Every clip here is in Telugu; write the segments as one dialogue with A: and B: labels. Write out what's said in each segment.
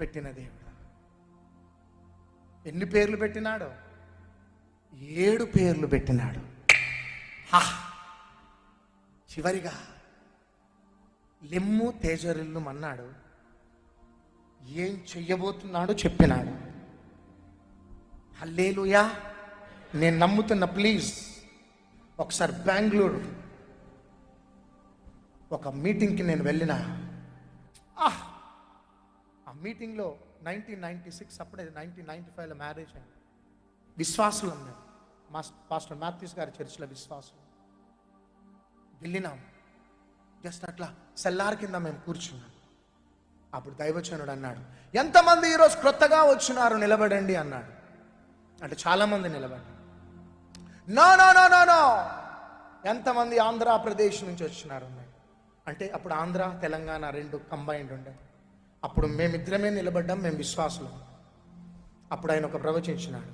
A: పెట్టిన దేవుడు. ఎన్ని పేర్లు పెట్టినాడో? 7 పేర్లు పెట్టినాడు. చివరిగా లెమ్ము తేజరిల్లు అన్నాడు. ఏం చెయ్యబోతున్నాడో చెప్పినాడు. హల్లెలూయా. నేను నమ్ముతున్న. ప్లీజ్ ఒకసారి బెంగళూరు ఒక మీటింగ్కి నేను వెళ్ళిన. ఆ మీటింగ్లో 1996 అప్పుడే 1995లో మ్యారేజ్ అయింది. విశ్వాసులు అన్నారు. పాస్టర్ మాథ్యూస్ గారి చర్చిలో విశ్వాసం. వెళ్ళినాం. జస్ట్ అట్లా సెల్లార్ కింద మేము కూర్చున్నాం. అప్పుడు దైవచనుడు అన్నాడు, ఎంతమంది ఈరోజు క్రొత్తగా వచ్చినారు నిలబడండి అన్నాడు. అంటే చాలామంది నిలబడ్డారు. No no no no no, ఎంతమంది ఆంధ్రప్రదేశ్ నుంచి వచ్చినారు అన్నాడు. అంటే అప్పుడు ఆంధ్ర తెలంగాణ 2 కంబైన్డ్ ఉండే. అప్పుడు మేమిద్దరమే నిలబడ్డాం, మేము విశ్వాసులం. అప్పుడు ఆయన ఒక ప్రవచించినాడు,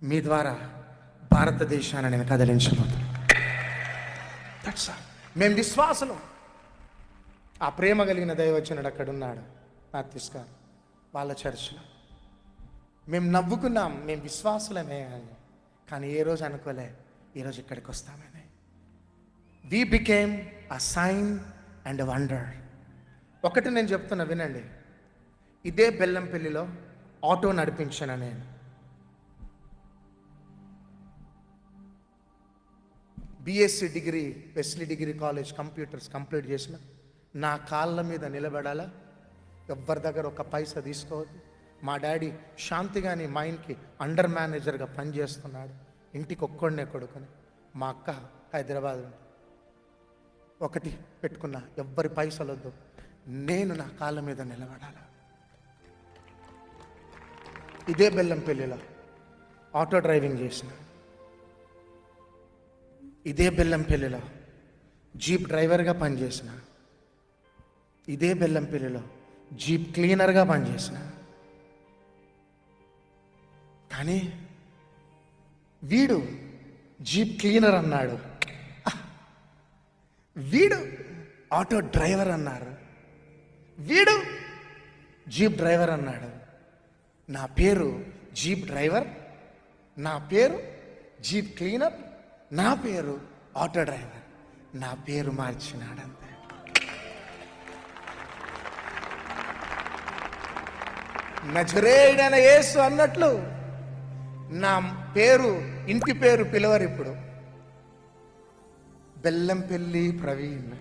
A: మీ ద్వారా భారతదేశాన్ని నేను కదిలించబోతున్నాను. మేము విశ్వాసులం. ఆ ప్రేమ కలిగిన దైవజనుడు అక్కడ ఉన్నాడు, మాథ్యూస్ గారు, వాళ్ళ చర్చిలో. మేము నవ్వుకున్నాం, మేము విశ్వాసులమే అని. కానీ ఏ రోజు అనుకోలే ఈరోజు ఇక్కడికి వస్తామని. We became a sign and wonder. ఒకటి నేను చెప్తున్నా వినండి. ఇదే బెల్లంపల్లిలో ఆటో నడిపించాను నేను. BSc degree Wesley degree college computers complete చేసిన. నా కాళ్ళ మీద నిలబడాలా, ఎవ్వరి దగ్గర ఒక పైసా తీసుకోవద్దు. మా డాడీ శాంతిగాని మైన్కి అండర్ మేనేజర్గా పనిచేస్తున్నాడు. ఇంటికి ఒక్కడనే కొడుకుని. మా అక్క హైదరాబాద్ ఉంది. ఒకటి పెట్టుకున్నా, ఎవ్వరి పైసలు వద్దు, నేను నా కాళ్ళ మీద నిలబడాలి. ఇదే బెల్లంపల్లిలో ఆటో డ్రైవింగ్ చేసిన. ఇదే బెల్లంపల్లిలో జీప్ డ్రైవర్గా పనిచేసిన. ఇదే బెల్లంపల్లిలో జీప్ క్లీనర్గా పనిచేసిన. కానీ వీడు జీప్ క్లీనర్ అన్నాడు, వీడు ఆటో డ్రైవర్ అన్నారు, వీడు జీప్ డ్రైవర్ అన్నాడు. నా పేరు జీప్ డ్రైవర్, నా పేరు జీప్ క్లీనర్, నా పేరు ఆటో డ్రైవర్. నా పేరు మార్చినాడంతే. నజరేయుడైన యేసు అన్నట్లు నా పేరు, ఇంటి పేరు పిలవరు ఇప్పుడు. బెల్లంపల్లి ప్రవీణ్.